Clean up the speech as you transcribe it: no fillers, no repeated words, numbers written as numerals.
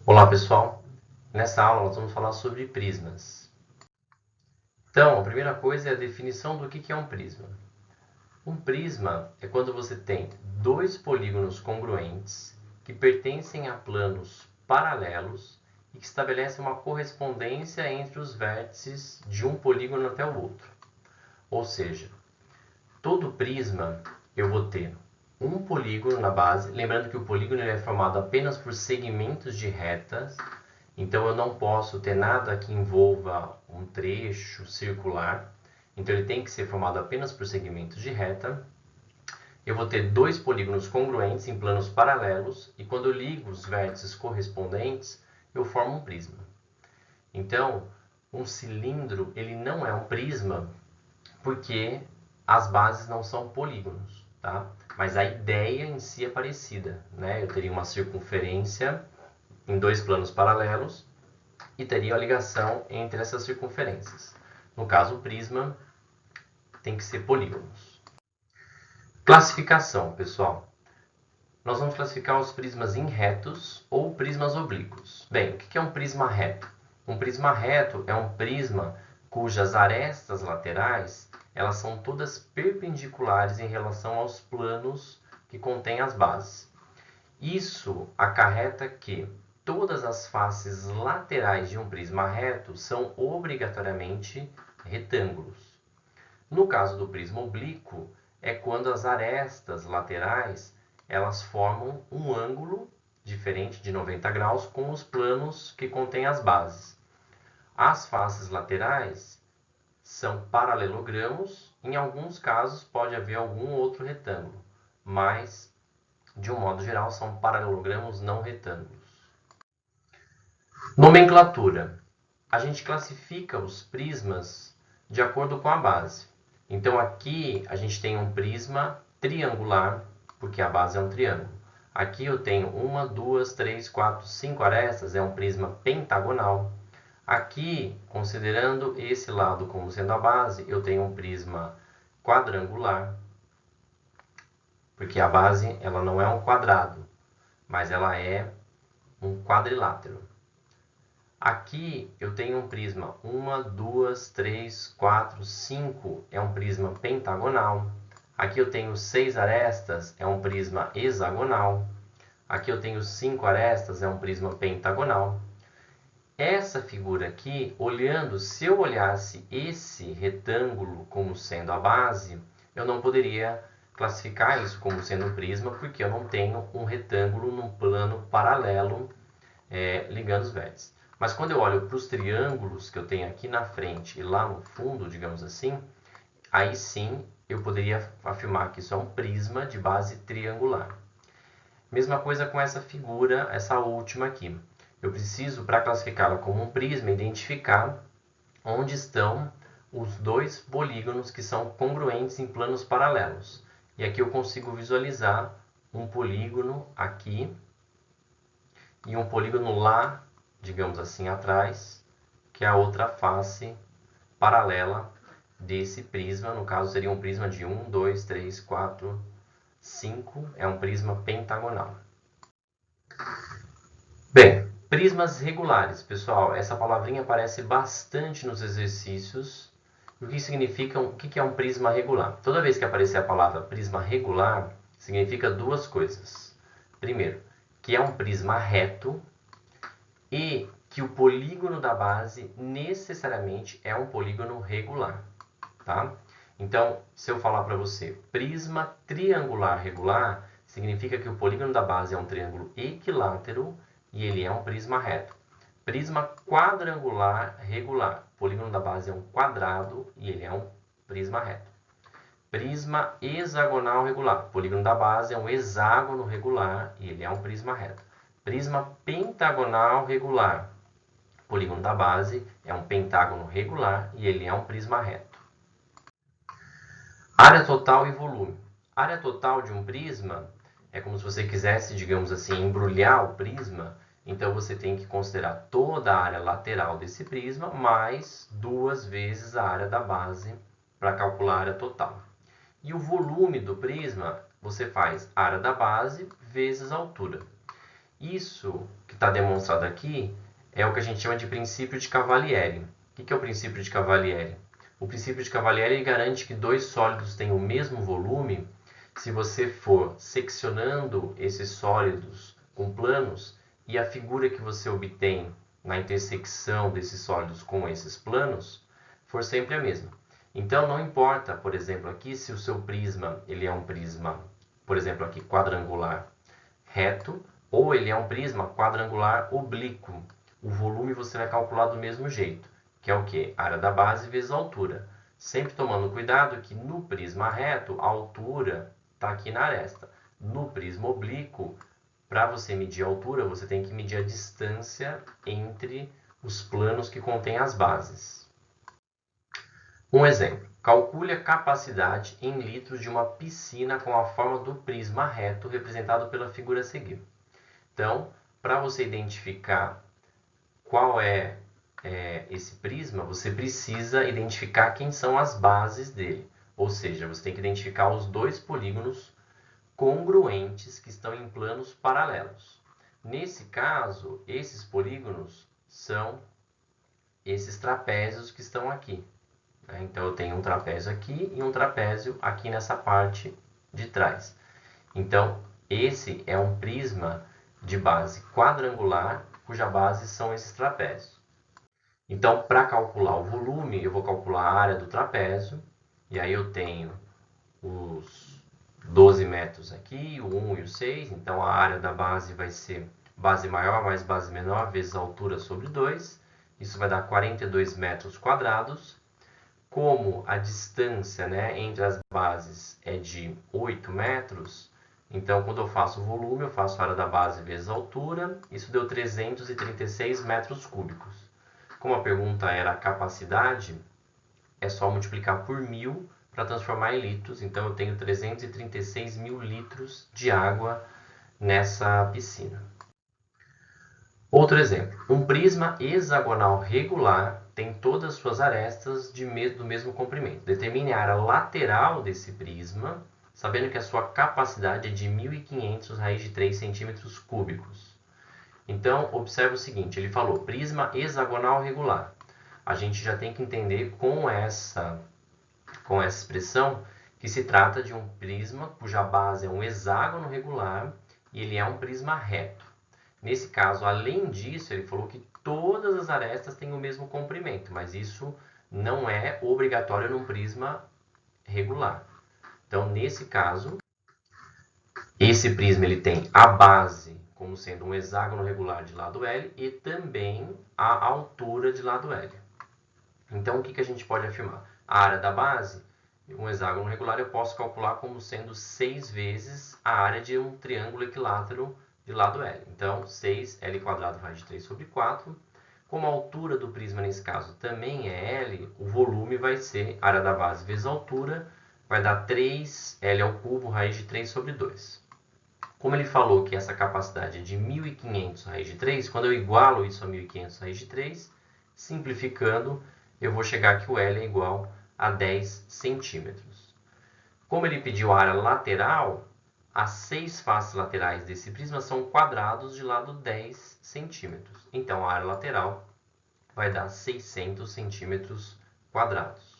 Olá pessoal, nessa aula nós vamos falar sobre prismas. Então, a primeira coisa é a definição do que é um prisma. Um prisma é quando você tem dois polígonos congruentes que pertencem a planos paralelos e que estabelecem uma correspondência entre os vértices de um polígono até o outro. Ou seja, todo prisma eu vou ter um polígono na base, lembrando que o polígono é formado apenas por segmentos de retas. Então, eu não posso ter nada que envolva um trecho circular. Então, ele tem que ser formado apenas por segmentos de reta. Eu vou ter dois polígonos congruentes em planos paralelos. E quando eu ligo os vértices correspondentes, eu formo um prisma. Então, um cilindro ele não é um prisma porque as bases não são polígonos, tá? Mas a ideia em si é parecida, né? Eu teria uma circunferência em dois planos paralelos e teria a ligação entre essas circunferências. No caso, o prisma tem que ser polígonos. Classificação, pessoal. Nós vamos classificar os prismas em retos ou prismas oblíquos. Bem, o que é um prisma reto? Um prisma reto é um prisma cujas arestas laterais elas são todas perpendiculares em relação aos planos que contêm as bases. Isso acarreta que todas as faces laterais de um prisma reto são obrigatoriamente retângulos. No caso do prisma oblíquo, é quando as arestas laterais elas formam um ângulo diferente de 90 graus com os planos que contêm as bases. As faces laterais são paralelogramos, em alguns casos pode haver algum outro retângulo, mas de um modo geral são paralelogramos não retângulos. Nomenclatura. A gente classifica os prismas de acordo com a base. Então aqui a gente tem um prisma triangular, porque a base é um triângulo. Aqui eu tenho 1, 2, 3, 4, 5 arestas, é um prisma pentagonal. Aqui, considerando esse lado como sendo a base, eu tenho um prisma quadrangular, porque a base ela não é um quadrado, mas ela é um quadrilátero. Aqui eu tenho um prisma 1, 2, 3, 4, 5, é um prisma pentagonal. Aqui eu tenho 6 arestas, é um prisma hexagonal. Aqui eu tenho 5 arestas, é um prisma pentagonal. Essa figura aqui, olhando, se eu olhasse esse retângulo como sendo a base, eu não poderia classificar isso como sendo um prisma, porque eu não tenho um retângulo num plano paralelo ligando os vértices. Mas quando eu olho para os triângulos que eu tenho aqui na frente e lá no fundo, digamos assim, aí sim eu poderia afirmar que isso é um prisma de base triangular. Mesma coisa com essa figura, essa última aqui. Eu preciso, para classificá-la como um prisma, identificar onde estão os dois polígonos que são congruentes em planos paralelos. E aqui eu consigo visualizar um polígono aqui e um polígono lá, digamos assim, atrás, que é a outra face paralela desse prisma. No caso, seria um prisma de 1, 2, 3, 4, 5. É um prisma pentagonal. Bem, prismas regulares. Pessoal, essa palavrinha aparece bastante nos exercícios. O que é um prisma regular? Toda vez que aparecer a palavra prisma regular, significa duas coisas. Primeiro, que é um prisma reto e que o polígono da base necessariamente é um polígono regular, tá? Então, se eu falar para você prisma triangular regular, significa que o polígono da base é um triângulo equilátero e ele é um prisma reto. Prisma quadrangular regular, o polígono da base é um quadrado e ele é um prisma reto. Prisma hexagonal regular, o polígono da base é um hexágono regular e ele é um prisma reto. Prisma pentagonal regular, o polígono da base é um pentágono regular e ele é um prisma reto. Área total e volume. Área total de um prisma é como se você quisesse, digamos assim, embrulhar o prisma. Então você tem que considerar toda a área lateral desse prisma mais 2 vezes a área da base para calcular a área total. E o volume do prisma, você faz a área da base vezes a altura. Isso que está demonstrado aqui é o que a gente chama de princípio de Cavalieri. O que é o princípio de Cavalieri? O princípio de Cavalieri garante que dois sólidos têm o mesmo volume se você for seccionando esses sólidos com planos e a figura que você obtém na intersecção desses sólidos com esses planos for sempre a mesma. Então não importa, por exemplo, aqui se o seu prisma ele é um prisma, por exemplo, aqui quadrangular reto, ou ele é um prisma quadrangular oblíquo. O volume você vai calcular do mesmo jeito, que é o quê? Área da base vezes a altura. Sempre tomando cuidado que no prisma reto, a altura está aqui na aresta. No prisma oblíquo, para você medir a altura, você tem que medir a distância entre os planos que contêm as bases. Um exemplo. Calcule a capacidade em litros de uma piscina com a forma do prisma reto, representado pela figura a seguir. Então, para você identificar qual é esse prisma, você precisa identificar quem são as bases dele. Ou seja, você tem que identificar os dois polígonos congruentes que estão em planos paralelos. Nesse caso, esses polígonos são esses trapézios que estão aqui. Então, eu tenho um trapézio aqui e um trapézio aqui nessa parte de trás. Então, esse é um prisma de base quadrangular, cuja base são esses trapézios. Então, para calcular o volume, eu vou calcular a área do trapézio, e aí eu tenho os 12 metros aqui, o 1 e o 6, então a área da base vai ser base maior mais base menor vezes a altura sobre 2, isso vai dar 42 metros quadrados. Como a distância, entre as bases é de 8 metros, então quando eu faço o volume, eu faço a área da base vezes a altura, isso deu 336 metros cúbicos. Como a pergunta era a capacidade, é só multiplicar por 1000 para transformar em litros, então eu tenho 336 mil litros de água nessa piscina. Outro exemplo, um prisma hexagonal regular tem todas as suas arestas do mesmo comprimento. Determine a área lateral desse prisma, sabendo que a sua capacidade é de 1.500 raiz de 3 centímetros cúbicos. Então, observe o seguinte, ele falou prisma hexagonal regular. A gente já tem que entender com essa expressão que se trata de um prisma cuja base é um hexágono regular e ele é um prisma reto. Nesse caso, além disso, ele falou que todas as arestas têm o mesmo comprimento, mas isso não é obrigatório num prisma regular. Então, nesse caso, esse prisma ele tem a base como sendo um hexágono regular de lado L e também a altura de lado L. Então, o que a gente pode afirmar? A área da base, um hexágono regular, eu posso calcular como sendo 6 vezes a área de um triângulo equilátero de lado L. Então, 6L² raiz de 3 sobre 4. Como a altura do prisma, nesse caso, também é L, o volume vai ser a área da base vezes a altura, vai dar 3L³ raiz de 3 sobre 2. Como ele falou que essa capacidade é de 1.500 raiz de 3, quando eu igualo isso a 1.500 raiz de 3, simplificando, eu vou chegar que o L é igual a 10 centímetros. Como ele pediu a área lateral, as 6 faces laterais desse prisma são quadrados de lado 10 centímetros. Então, a área lateral vai dar 600 centímetros quadrados.